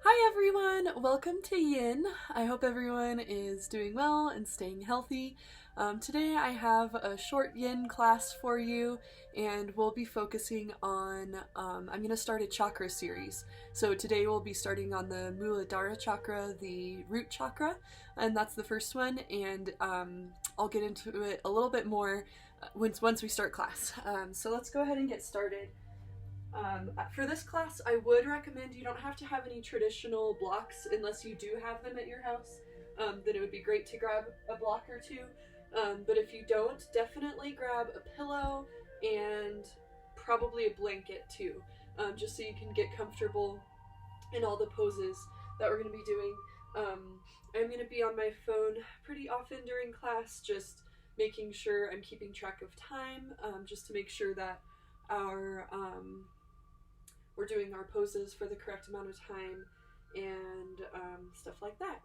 Hi everyone! Welcome to YIN. I hope everyone is doing well and staying healthy. Today I have a short YIN class for you, and we'll be focusing on, I'm going to start a chakra series. So today we'll be starting on the Muladhara chakra, the root chakra, and that's the first one, and I'll get into it a little bit more once we start class. So let's go ahead and get started. For this class, I would recommend you don't have to have any traditional blocks unless you do have them at your house. Then it would be great to grab a block or two. But if you don't, definitely grab a pillow and probably a blanket too, just so you can get comfortable in all the poses that we're going to be doing. I'm going to be on my phone pretty often during class, just making sure I'm keeping track of time, just to make sure that our we're doing our poses for the correct amount of time and stuff like that.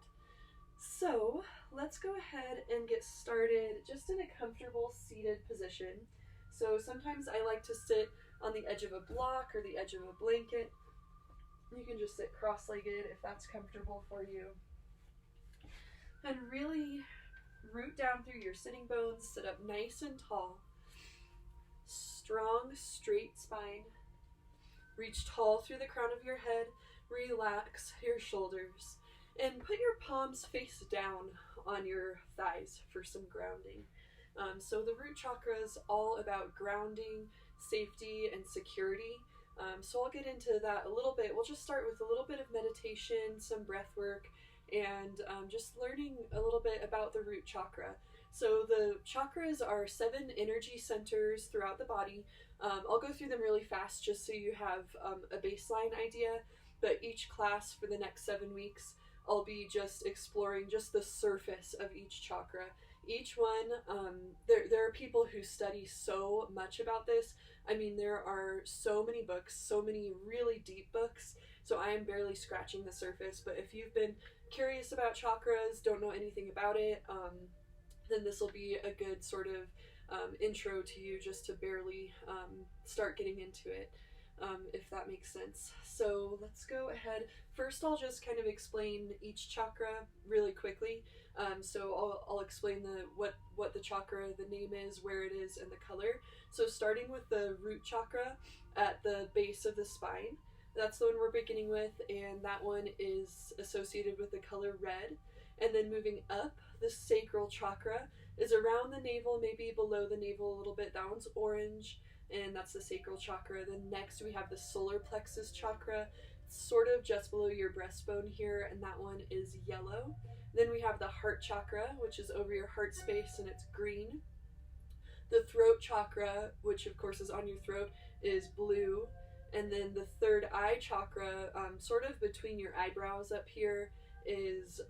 So let's go ahead and get started just in a comfortable seated position. So sometimes I like to sit on the edge of a block or the edge of a blanket. You can just sit cross-legged if that's comfortable for you. And really root down through your sitting bones, sit up nice and tall. Strong, straight spine. Reach tall through the crown of your head, relax your shoulders, and put your palms face down on your thighs for some grounding. So the root chakra is all about grounding, safety, and security. So I'll get into that a little bit. We'll just start with a little bit of meditation, some breath work, and just learning a little bit about the root chakra. So the chakras are 7 energy centers throughout the body. I'll go through them really fast just so you have a baseline idea, but each class for the next 7 weeks, I'll be just exploring just the surface of each chakra. Each one, there are people who study so much about this. I mean, there are so many books, so many really deep books, so I am barely scratching the surface, but if you've been curious about chakras, don't know anything about it, then this will be a good sort of intro to you just to barely start getting into it, if that makes sense. So let's go ahead. First, I'll just kind of explain each chakra really quickly. So I'll explain what the chakra, the name is, where it is, and the color. So starting with the root chakra at the base of the spine, that's the one we're beginning with, and that one is associated with the color red. And then moving up, the sacral chakra is around the navel, maybe below the navel a little bit. That one's orange, and that's the sacral chakra. Then next we have the solar plexus chakra, sort of just below your breastbone here, and that one is yellow. Then we have the heart chakra, which is over your heart space, and it's green. The throat chakra, which of course is on your throat, is blue. And then the third eye chakra, sort of between your eyebrows up here, is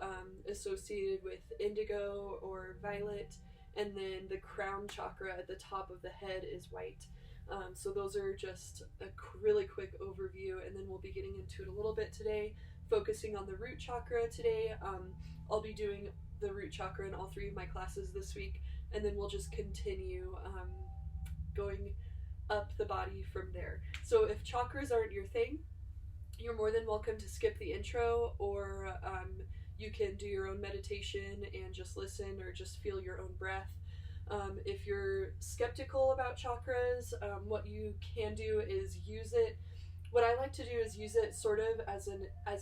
associated with indigo or violet, and then the crown chakra at the top of the head is white. So those are just a really quick overview, and then we'll be getting into it a little bit today, focusing on the root chakra today. I'll be doing the root chakra in all 3 of my classes this week, and then we'll just continue going up the body from there. So if chakras aren't your thing, you're more than welcome to skip the intro, or you can do your own meditation and just listen or just feel your own breath. If you're skeptical about chakras, what you can do is use it. What I like to do is use it sort of as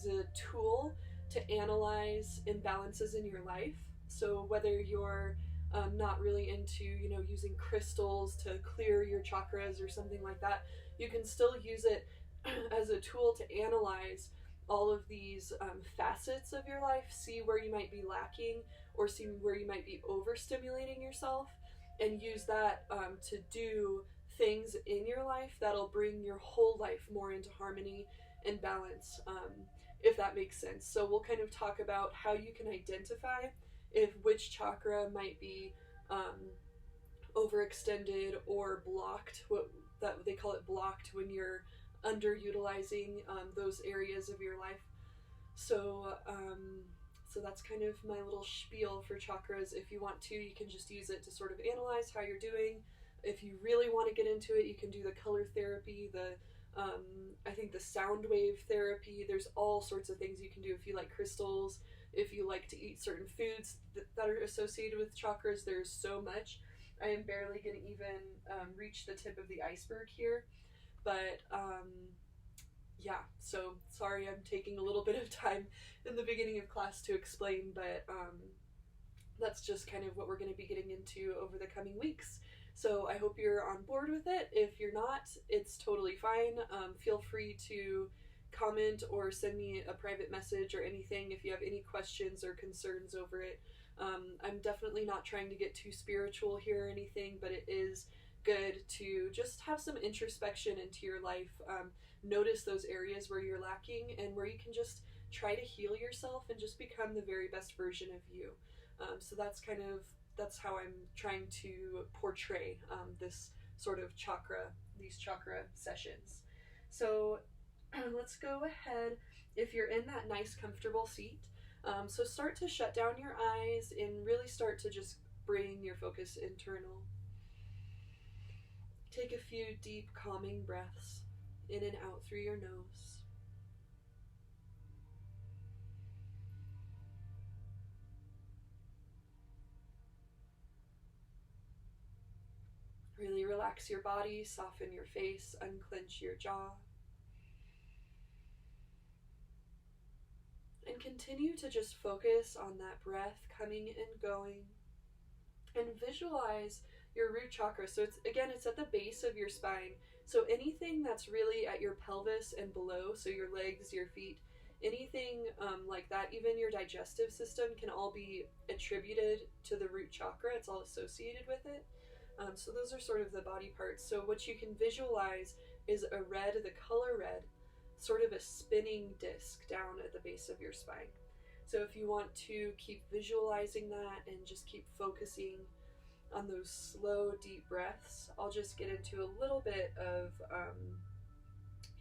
a tool to analyze imbalances in your life. So whether you're not really into, using crystals to clear your chakras or something like that, you can still use it as a tool to analyze all of these facets of your life, see where you might be lacking or see where you might be overstimulating yourself, and use that to do things in your life that'll bring your whole life more into harmony and balance, if that makes sense. So we'll kind of talk about how you can identify if which chakra might be overextended or blocked. That they call it blocked when you're underutilizing those areas of your life. So that's kind of my little spiel for chakras. If you want to, you can just use it to sort of analyze how you're doing. If you really want to get into it, you can do the color therapy, the I think the sound wave therapy, there's all sorts of things you can do if you like crystals, if you like to eat certain foods that are associated with chakras. There's so much. I am barely going to even reach the tip of the iceberg here, but yeah, so sorry I'm taking a little bit of time in the beginning of class to explain, but that's just kind of what we're going to be getting into over the coming weeks. So I hope you're on board with it. If you're not, it's totally fine. Feel free to comment or send me a private message or anything if you have any questions or concerns over it. I'm definitely not trying to get too spiritual here or anything, but it is good to just have some introspection into your life. Notice those areas where you're lacking and where you can just try to heal yourself and just become the very best version of you. So that's how I'm trying to portray this sort of these chakra sessions. So let's go ahead. If you're in that nice comfortable seat, so start to shut down your eyes and really start to just bring your focus internal. Take a few deep calming breaths in and out through your nose. Really relax your body, soften your face, unclench your jaw. And continue to just focus on that breath coming and going. And visualize your root chakra. So it's at the base of your spine. So anything that's really at your pelvis and below, so your legs, your feet, anything like that, even your digestive system can all be attributed to the root chakra. It's all associated with it. So those are sort of the body parts. So what you can visualize is the color red, sort of a spinning disc down at the base of your spine. So if you want to keep visualizing that and just keep focusing on those slow, deep breaths, I'll just get into a little bit of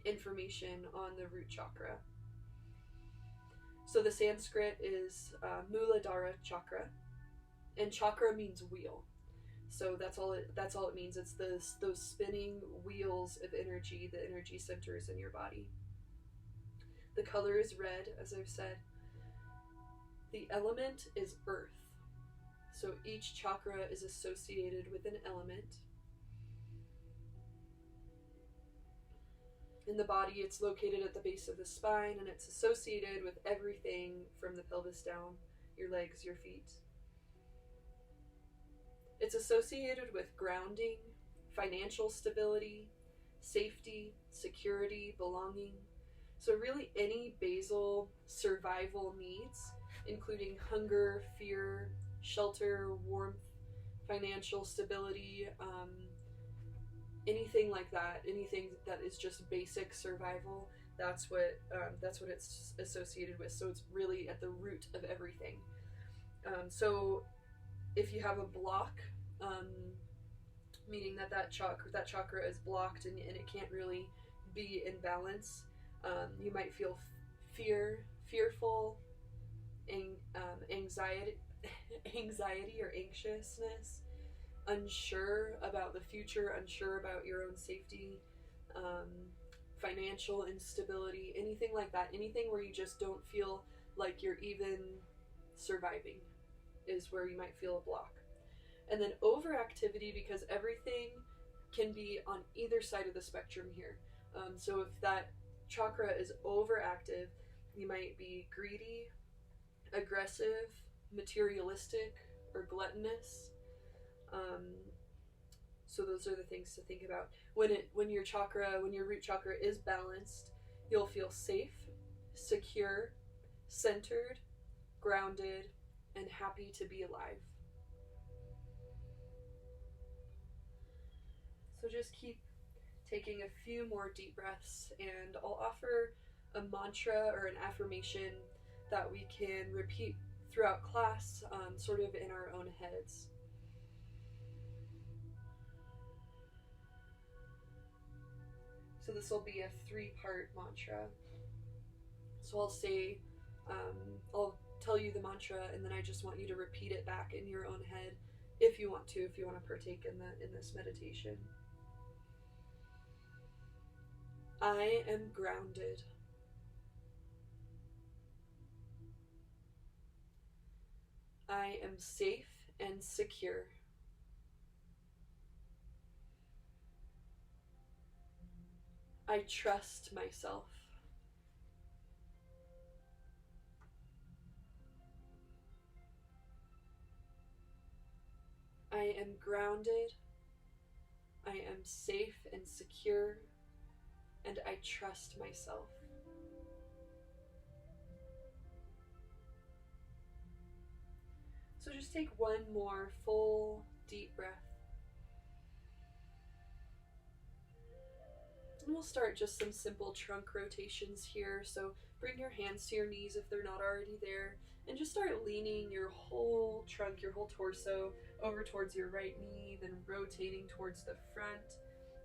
information on the root chakra. So the Sanskrit is Muladhara chakra, and chakra means wheel. So that's all it means. It's those spinning wheels of energy, the energy centers in your body. The color is red, as I've said. The element is earth. So each chakra is associated with an element. In the body, it's located at the base of the spine, and it's associated with everything from the pelvis down, your legs, your feet. It's associated with grounding, financial stability, safety, security, belonging. So really any basal survival needs, including hunger, fear, shelter, warmth, financial stability, anything like that, anything that is just basic survival, that's what it's associated with. So it's really at the root of everything. So if you have a block, meaning that chakra is blocked and it can't really be in balance, you might feel fearful, anxiety or anxiousness, unsure about the future, unsure about your own safety, financial instability, anything like that, anything where you just don't feel like you're even surviving is where you might feel a block. And then overactivity, because everything can be on either side of the spectrum here. So if that chakra is overactive, you might be greedy, aggressive, materialistic, or gluttonous. So those are the things to think about. When your root chakra is balanced, you'll feel safe, secure, centered, grounded, and happy to be alive. So just keep taking a few more deep breaths, and I'll offer a mantra or an affirmation that we can repeat throughout class, sort of in our own heads. So this will be a 3-part mantra. So I'll say, I'll tell you the mantra, and then I just want you to repeat it back in your own head if you want to partake in this meditation. I am grounded. I am safe and secure. I trust myself. I am grounded. I am safe and secure. And I trust myself. So just take one more full, deep breath. And we'll start just some simple trunk rotations here. So bring your hands to your knees if they're not already there. And just start leaning your whole trunk, your whole torso over towards your right knee, then rotating towards the front,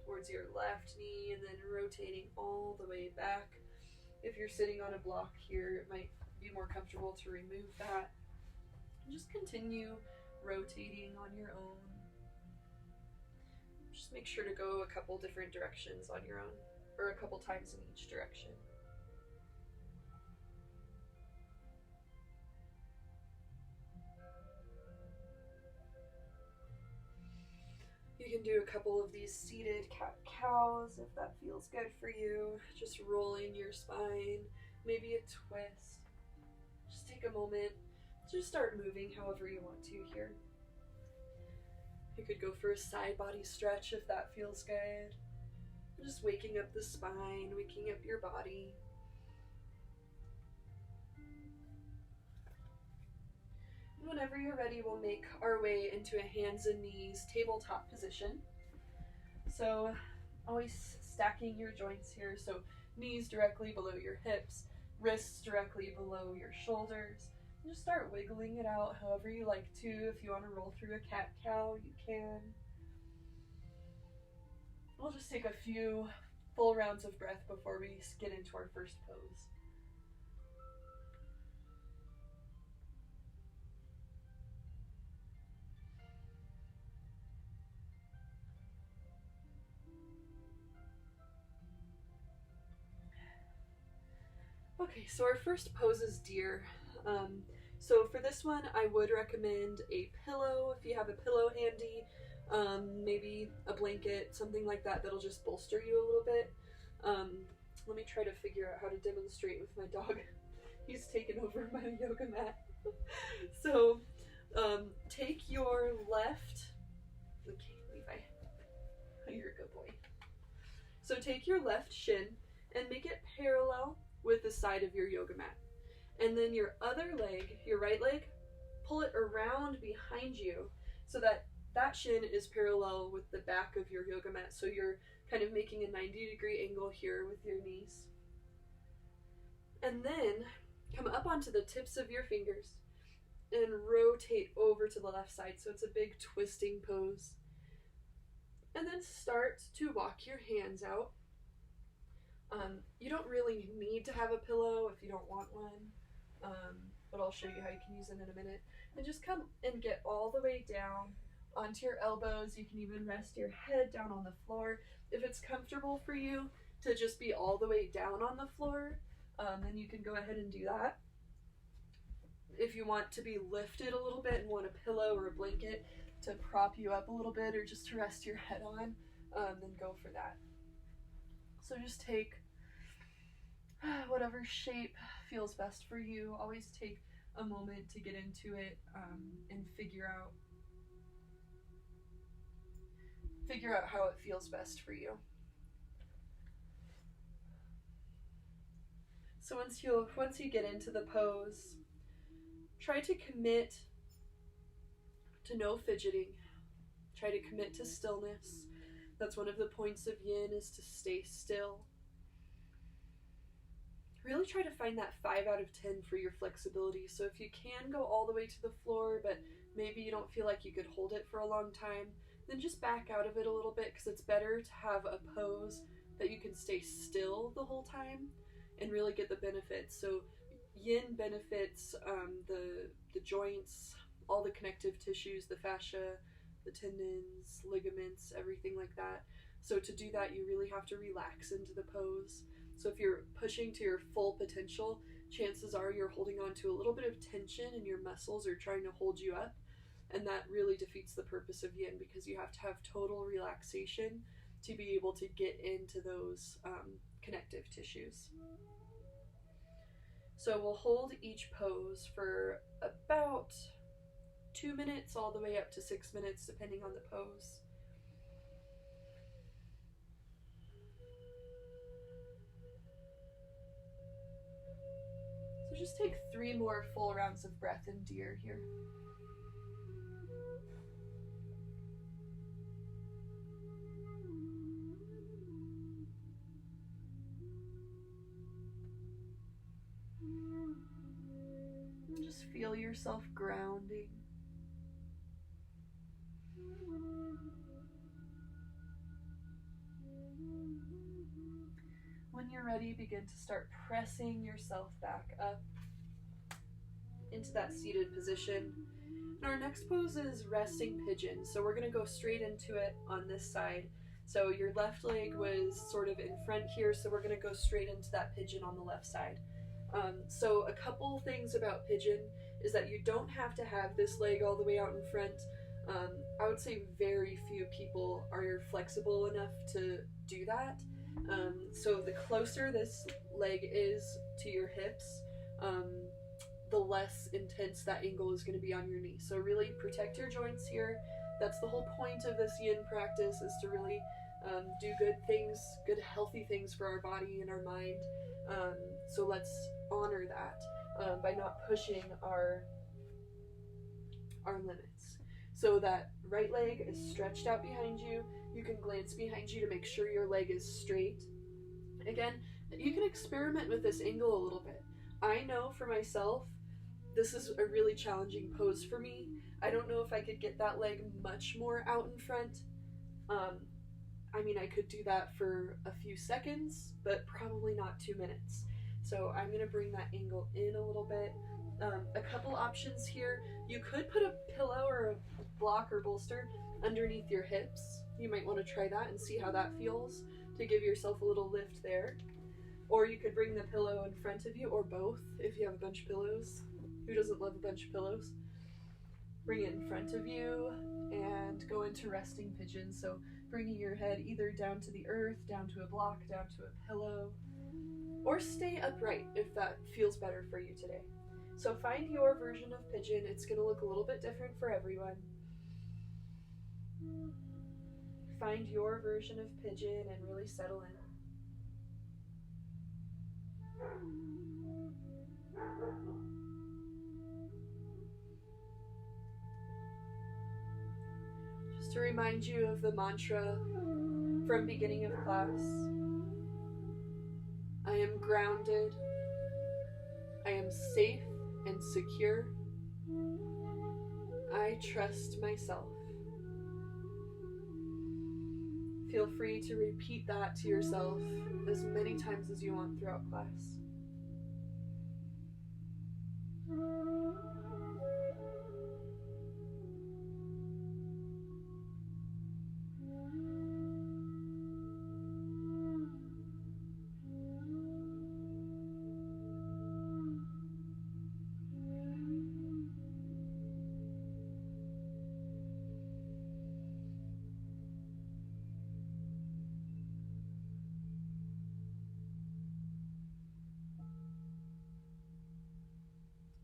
towards your left knee, and then rotating all the way back. If you're sitting on a block here, it might be more comfortable to remove that. And just continue rotating on your own. Just make sure to go a couple different directions on your own, or a couple times in each direction. You can do a couple of these seated cat-cows if that feels good for you. Just rolling your spine, maybe a twist. Just take a moment to just start moving however you want to here. You could go for a side body stretch if that feels good. Just waking up the spine, waking up your body. And whenever you're ready, we'll make our way into a hands and knees tabletop position. So always stacking your joints here. So knees directly below your hips, wrists directly below your shoulders. Just start wiggling it out however you like to. If you want to roll through a cat-cow, you can. We'll just take a few full rounds of breath before we get into our first pose. Okay, so our first pose is deer. So for this one, I would recommend a pillow if you have a pillow handy, maybe a blanket, something like that that'll just bolster you a little bit. Let me try to figure out how to demonstrate with my dog. He's taken over my yoga mat. So take your left, okay, Levi, you're a good boy. So take your left shin and make it parallel with the side of your yoga mat. And then your other leg, your right leg, pull it around behind you so that that shin is parallel with the back of your yoga mat. So you're kind of making a 90-degree angle here with your knees. And then come up onto the tips of your fingers and rotate over to the left side. So it's a big twisting pose. And then start to walk your hands out. You don't really need to have a pillow if you don't want one, but I'll show you how you can use it in a minute. And just come and get all the way down onto your elbows. You can even rest your head down on the floor. If it's comfortable for you to just be all the way down on the floor, then you can go ahead and do that. If you want to be lifted a little bit and want a pillow or a blanket to prop you up a little bit or just to rest your head on, then go for that. So just take whatever shape feels best for you. Always take a moment to get into it and figure out how it feels best for you. So once you get into the pose, try to commit to no fidgeting. Try to commit to stillness. That's one of the points of yin, is to stay still. Really try to find that 5 out of 10 for your flexibility. So if you can go all the way to the floor, but maybe you don't feel like you could hold it for a long time, then just back out of it a little bit, because it's better to have a pose that you can stay still the whole time and really get the benefits. So yin benefits the joints, all the connective tissues, the fascia, the tendons, ligaments, everything like that. So to do that, you really have to relax into the pose. So if you're pushing to your full potential, chances are you're holding on to a little bit of tension and your muscles are trying to hold you up. And that really defeats the purpose of yin, because you have to have total relaxation to be able to get into those connective tissues. So we'll hold each pose for about 2 minutes all the way up to 6 minutes, depending on the pose. So just take 3 more full rounds of breath in deer here. And just feel yourself grounding. When you're ready, begin to start pressing yourself back up into that seated position. And our next pose is resting pigeon. So we're going to go straight into it on this side. So your left leg was sort of in front here, so we're going to go straight into that pigeon on the left side. So a couple things about pigeon is that you don't have to have this leg all the way out in front. I would say very few people are flexible enough to do that. So the closer this leg is to your hips, the less intense that angle is going to be on your knee. So really protect your joints here. That's the whole point of this yin practice, is to really do good things, good healthy things for our body and our mind. So let's honor that by not pushing our limits. So that right leg is stretched out behind you. You can glance behind you to make sure your leg is straight. Again, you can experiment with this angle a little bit. I know for myself, this is a really challenging pose for me. I don't know if I could get that leg much more out in front. I mean, I could do that for a few seconds, but probably not 2 minutes. So I'm going to bring that angle in a little bit. A couple options here. You could put a pillow or a block or bolster underneath your hips. You might want to try that and see how that feels to give yourself a little lift there. Or you could bring the pillow in front of you, or both if you have a bunch of pillows. Who doesn't love a bunch of pillows? Bring it in front of you and go into resting pigeon. So bringing your head either down to the earth, down to a block, down to a pillow, or stay upright if that feels better for you today. So find your version of pigeon. It's going to look a little bit different for everyone. Find your version of pigeon and really settle in. Just to remind you of the mantra from beginning of class. I am grounded. I am safe and secure. I trust myself. Feel free to repeat that to yourself as many times as you want throughout class.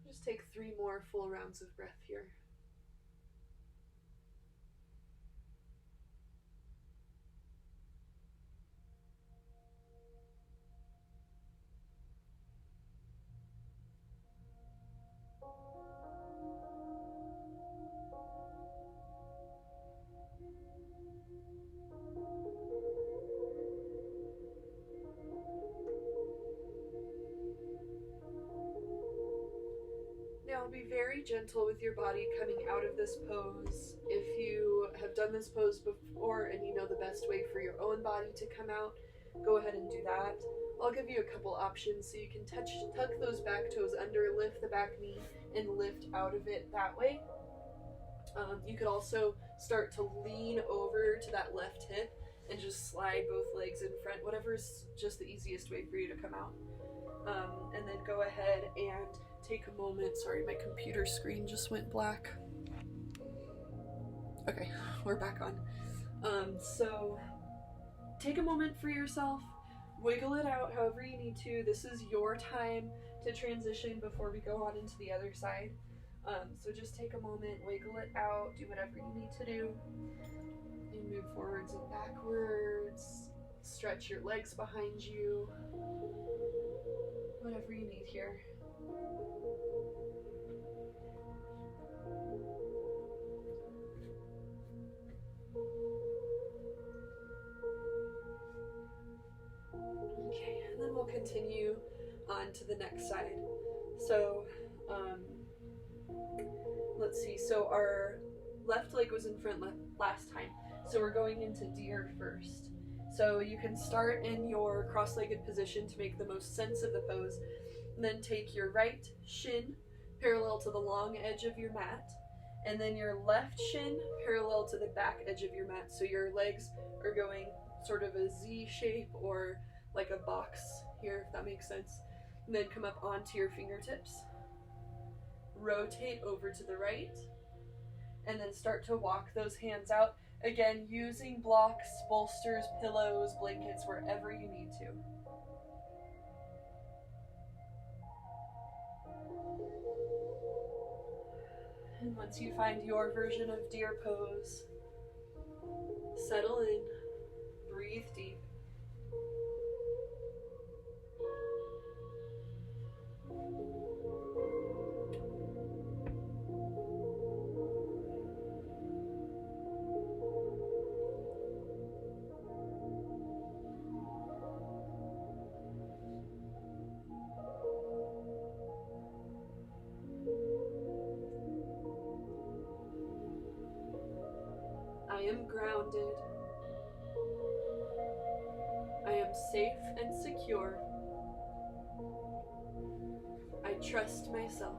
Just take 3 more full rounds of breath here. Now be very gentle with your body coming out of this pose. If you have done this pose before and you know the best way for your own body to come out, go ahead and do that. I'll give you a couple options so you can tuck those back toes under, lift the back knee, and lift out of it that way. You could also start to lean over to that left hip and just slide both legs in front, whatever's just the easiest way for you to come out. And then go ahead and take a moment. Sorry, my computer screen just went black. Okay, we're back on. So take a moment for yourself, wiggle it out however you need to. This is your time to transition before we go on into the other side. So just take a moment, wiggle it out, do whatever you need to do. You move forwards and backwards, stretch your legs behind you, whatever you need here. Okay, and then we'll continue on to the next side. So, let's see, so our left leg was in front last time, so we're going into deer first. So you can start in your cross-legged position to make the most sense of the pose, and then take your right shin parallel to the long edge of your mat, and then your left shin parallel to the back edge of your mat. So your legs are going sort of a Z shape or like a box here, if that makes sense. And then come up onto your fingertips, rotate over to the right, and then start to walk those hands out. Again, using blocks, bolsters, pillows, blankets, wherever you need to. And once you find your version of deer pose, settle in, breathe deep. I am grounded. I am safe and secure. I trust myself.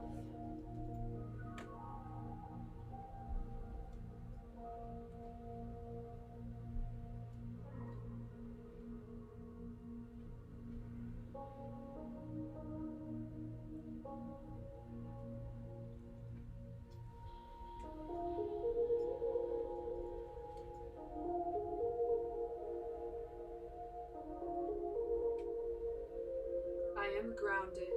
I am grounded.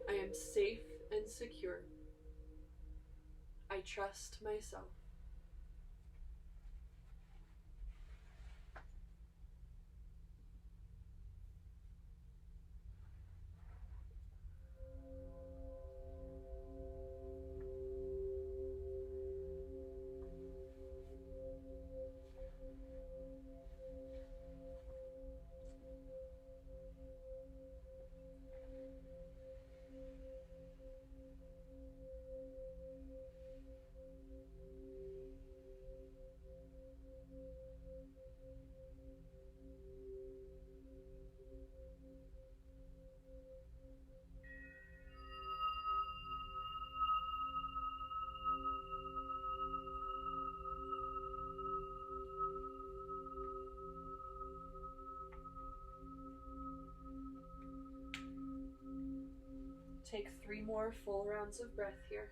I am safe and secure. I trust myself. Take 3 more full rounds of breath here.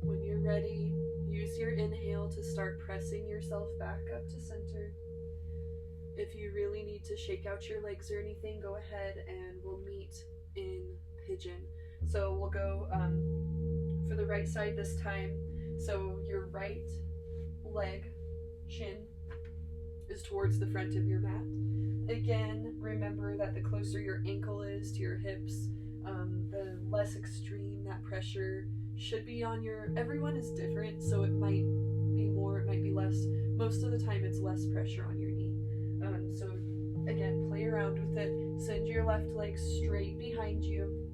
When you're ready, use your inhale to start pressing yourself back up to center. If you really need to shake out your legs or anything, go ahead and we'll meet in pigeon. So we'll go for the right side this time. So your right leg, shin, is towards the front of your mat. Again, remember that the closer your ankle is to your hips, the less extreme that pressure should be on your, everyone is different, so it might be more, it might be less. Most of the time it's less pressure on your knee. So again, play around with it. Send your left leg straight behind you.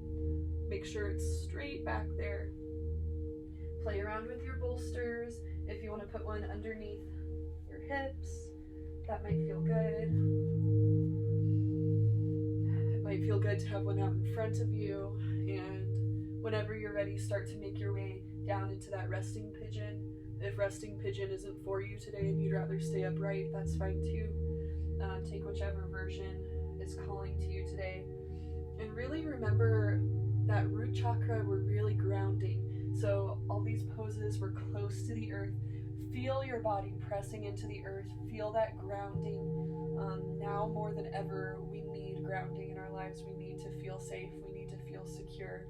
Make sure it's straight back there. Play around with your bolsters. If you want to put one underneath your hips, that might feel good. It might feel good to have one out in front of you. And whenever you're ready, start to make your way down into that resting pigeon. If resting pigeon isn't for you today and you'd rather stay upright, that's fine too. Take whichever version is calling to you today. And really remember that root chakra, we're really grounding. So all these poses, we're close to the earth. Feel your body pressing into the earth. Feel that grounding. Now more than ever, we need grounding in our lives. We need to feel safe. We need to feel secure.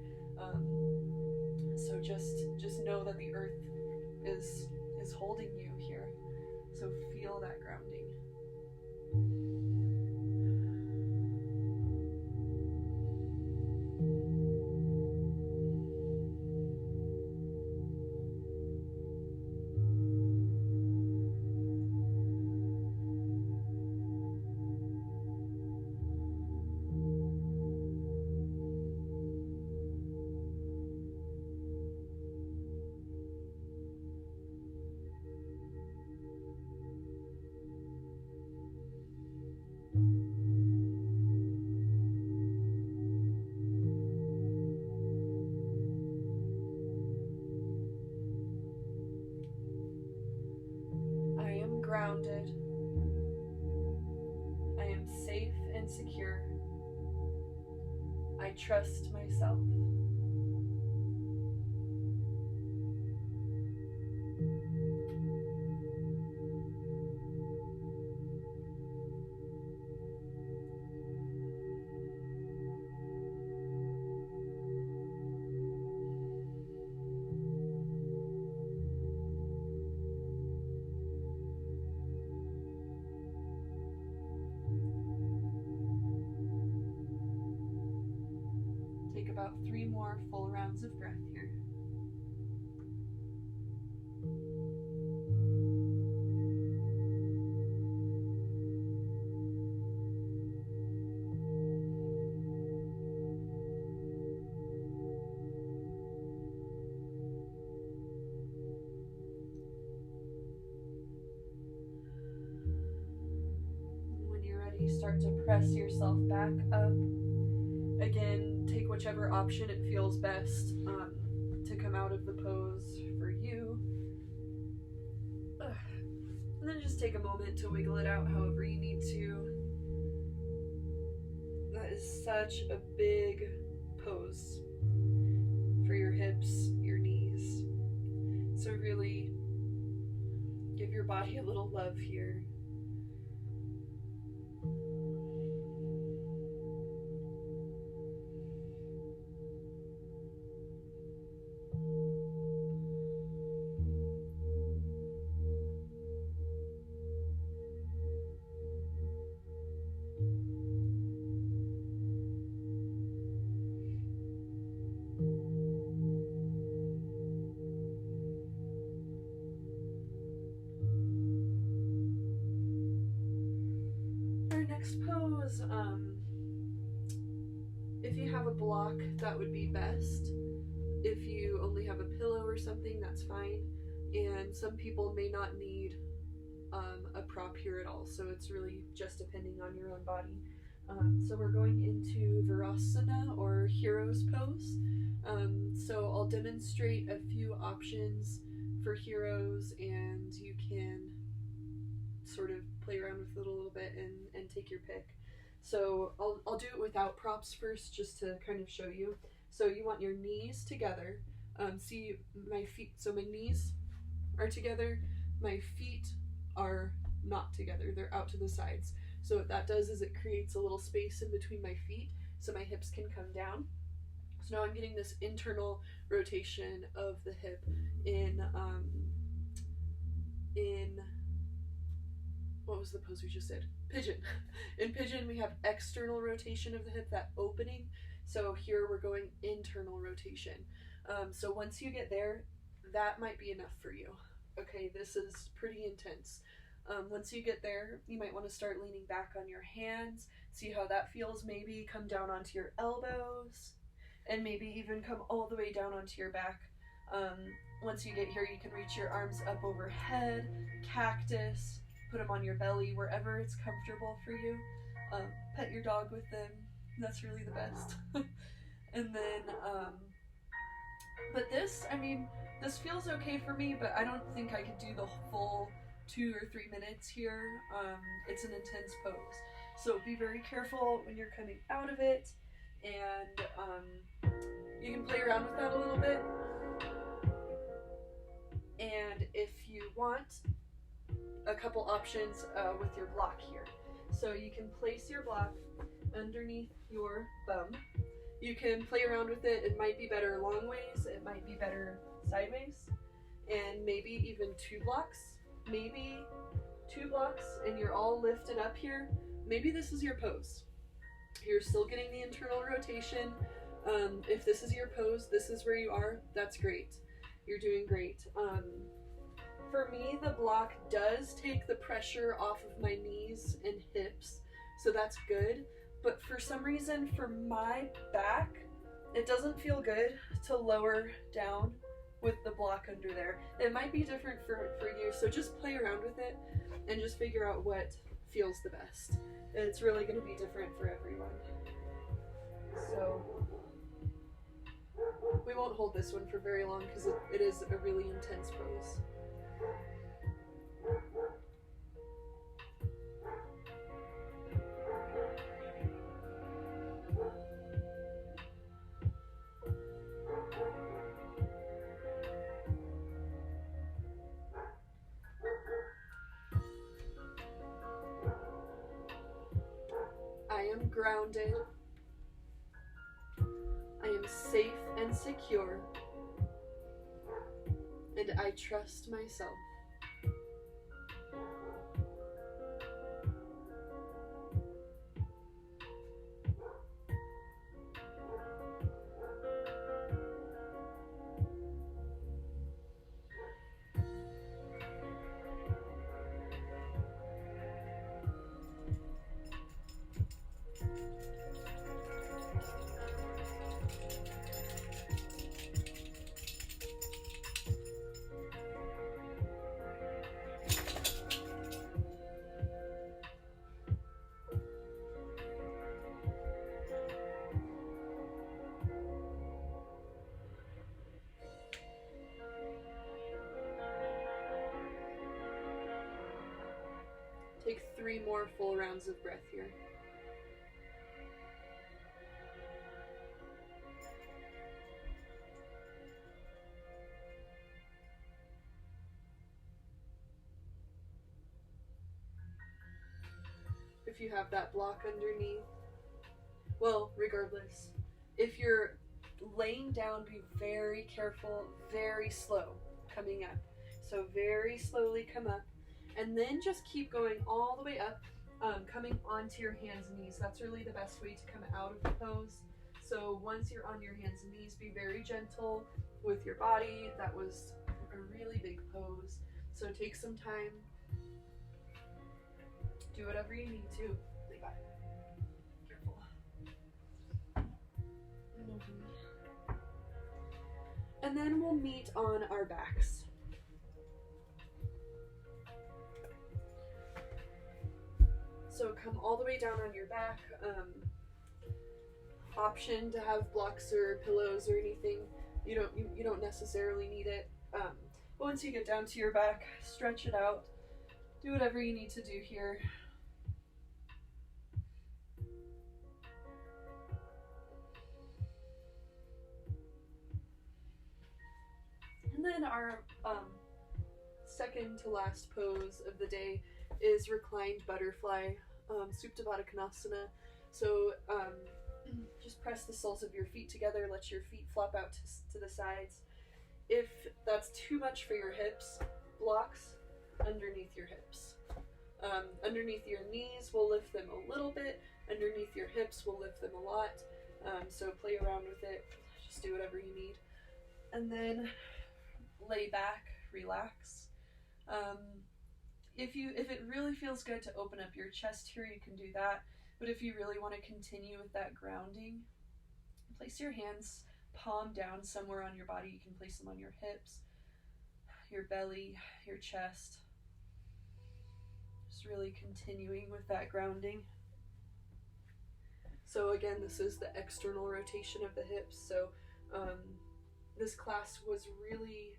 So just know that the earth is holding you here. So feel that grounding. Grounded. I am safe and secure. I trust myself. About 3 more full rounds of breath here. When you're ready, start to press yourself back up. Again, take whichever option it feels best to come out of the pose for you. And then just take a moment to wiggle it out however you need to. That is such a big pose for your hips, your knees. So really give your body a little love here. Next pose, if you have a block, that would be best. If you only have a pillow or something, that's fine. And some people may not need a prop here at all, so it's really just depending on your own body. So we're going into Virasana, or Hero's Pose. So I'll demonstrate a few options for Heroes, and you can sort of play around with it a little bit and take your pick. So I'll do it without props first, just to kind of show you. So you want your knees together. See my feet, so my knees are together, my feet are not together, they're out to the sides. So what that does is it creates a little space in between my feet so my hips can come down. So now I'm getting this internal rotation of the hip in what was the pose we just did? Pigeon. In pigeon, we have external rotation of the hip, that opening. So here we're going internal rotation. So once you get there, that might be enough for you. Okay, this is pretty intense. Once you get there, you might want to start leaning back on your hands. See how that feels. Maybe come down onto your elbows. and maybe even come all the way down onto your back. Once you get here, you can reach your arms up overhead, cactus, put them on your belly, wherever it's comfortable for you. Pet your dog with them. That's really the best. And then, but this, I mean, this feels okay for me, but I don't think I could do the full 2 or 3 minutes here. It's an intense pose. So be very careful when you're coming out of it, and you can play around with that a little bit. And if you want, a couple options with your block here. So you can place your block underneath your bum. You can play around with it. It might be better long ways, it might be better sideways, and maybe even 2 blocks. Maybe 2 blocks and you're all lifted up here. Maybe this is your pose. You're still getting the internal rotation. If this is your pose, this is where you are, that's great. You're doing great. For me, the block does take the pressure off of my knees and hips, so that's good. But for some reason, for my back, it doesn't feel good to lower down with the block under there. It might be different for you, so just play around with it and just figure out what feels the best. It's really going to be different for everyone. So we won't hold this one for very long because it is a really intense pose. I am grounded. I am safe and secure, and I trust myself. Take 3 more full rounds of breath here. If you have that block underneath, well, regardless, if you're laying down, be very careful, very slow coming up. So very slowly come up, and then just keep going all the way up, coming onto your hands and knees. That's really the best way to come out of the pose. So once you're on your hands and knees, be very gentle with your body. That was a really big pose. So take some time. Do whatever you need to. Lay back. Careful. And then we'll meet on our backs. So come all the way down on your back. Option to have blocks or pillows or anything. You don't necessarily need it. But once you get down to your back, stretch it out. Do whatever you need to do here. And then our second to last pose of the day is reclined butterfly, Supta Baddha Konasana. So just press the soles of your feet together, let your feet flop out to the sides. If that's too much for your hips, blocks underneath your hips. Underneath your knees, we'll lift them a little bit. Underneath your hips, we'll lift them a lot. So play around with it. Just do whatever you need. And then lay back, relax. If it really feels good to open up your chest here, you can do that. But if you really want to continue with that grounding, place your hands palm down somewhere on your body. You can place them on your hips, your belly, your chest. Just really continuing with that grounding. So again, this is the external rotation of the hips. So this class was really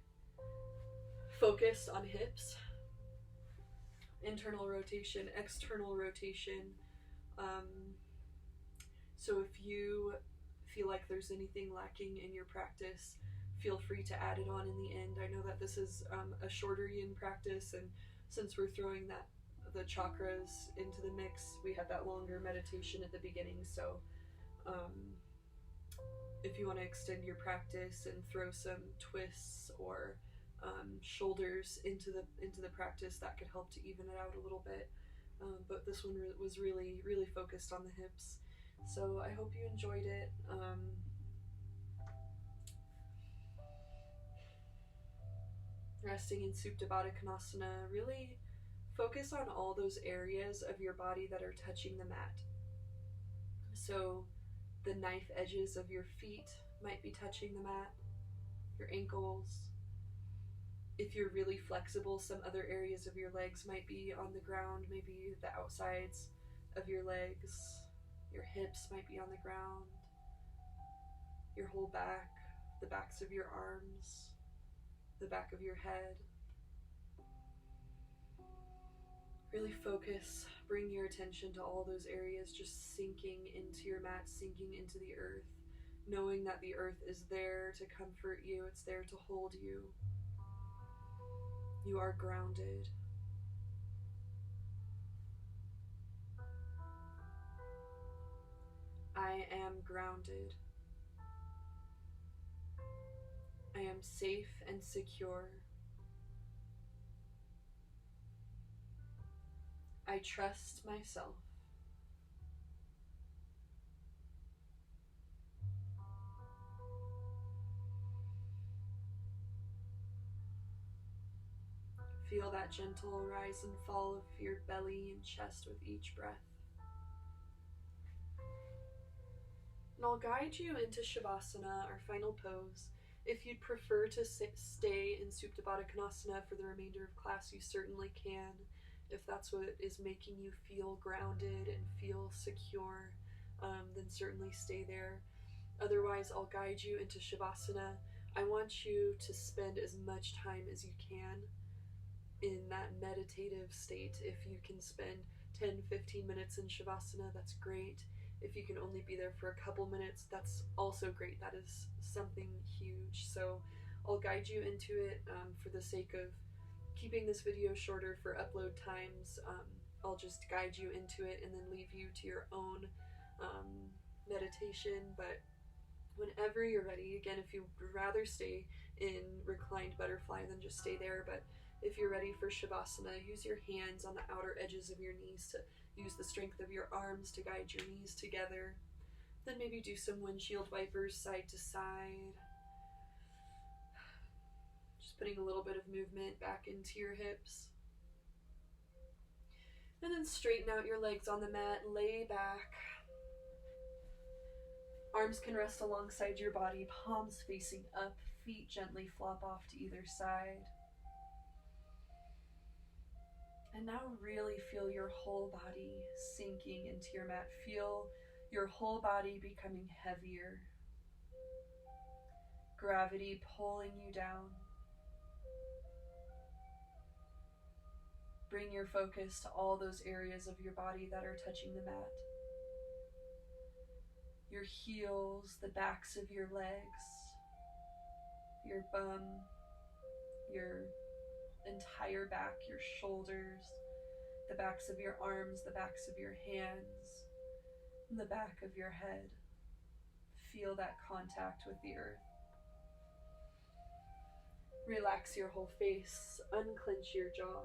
focused on hips, internal rotation, external rotation. So if you feel like there's anything lacking in your practice, feel free to add it on in the end. I know that this is a shorter yin practice, and since we're throwing the chakras into the mix, we have that longer meditation at the beginning. So if you want to extend your practice and throw some twists or shoulders into the practice, that could help to even it out a little bit. But this one was really focused on the hips. So I hope you enjoyed it. Resting in Supta Baddha Konasana, really focus on all those areas of your body that are touching the mat. So the knife edges of your feet might be touching the mat, your ankles. If you're really flexible, some other areas of your legs might be on the ground, maybe the outsides of your legs. Your hips might be on the ground, your whole back, the backs of your arms, the back of your head. Really focus, bring your attention to all those areas, just sinking into your mat, sinking into the earth, knowing that the earth is there to comfort you, it's there to hold you. You are grounded. I am grounded. I am safe and secure. I trust myself. Feel that gentle rise and fall of your belly and chest with each breath. And I'll guide you into Shavasana, our final pose. If you'd prefer to stay in Supta Baddha Konasana for the remainder of class, you certainly can. If that's what is making you feel grounded and feel secure, then certainly stay there. Otherwise, I'll guide you into Shavasana. I want you to spend as much time as you can in that meditative state. If you can spend 10-15 minutes in Shavasana, that's great. If you can only be there for a couple minutes, that's also great. That is something huge. So I'll guide you into it for the sake of keeping this video shorter for upload times. I'll just guide you into it and then leave you to your own meditation. But whenever you're ready, again, if you'd rather stay in reclined butterfly, then just stay there. But if you're ready for Shavasana, use your hands on the outer edges of your knees to use the strength of your arms to guide your knees together. Then maybe do some windshield wipers side to side. Just putting a little bit of movement back into your hips. And then straighten out your legs on the mat, lay back. Arms can rest alongside your body, palms facing up, feet gently flop off to either side. And now really feel your whole body sinking into your mat. Feel your whole body becoming heavier. Gravity pulling you down. Bring your focus to all those areas of your body that are touching the mat. Your heels, the backs of your legs, your bum, your entire back, your shoulders, the backs of your arms, the backs of your hands, and the back of your head. Feel that contact with the earth. Relax your whole face, unclench your jaw.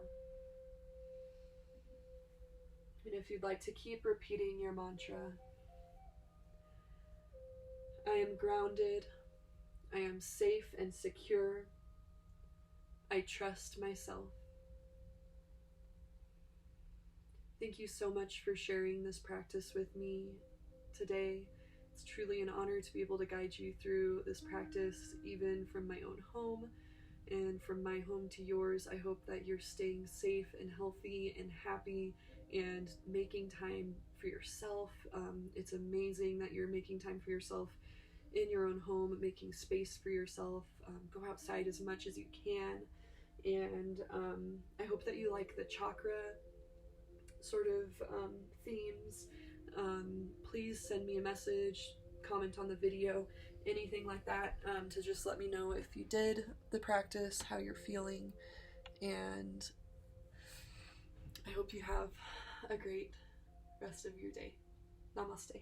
And if you'd like to keep repeating your mantra, I am grounded, I am safe and secure, I trust myself. Thank you so much for sharing this practice with me today. It's truly an honor to be able to guide you through this practice, even from my own home and from my home to yours. I hope that you're staying safe and healthy and happy and making time for yourself. It's amazing that you're making time for yourself in your own home, making space for yourself. Go outside as much as you can. And I hope that you like the chakra sort of themes. Please send me a message, comment on the video, anything like that, to just let me know if you did the practice, how you're feeling, and I hope you have a great rest of your day. Namaste.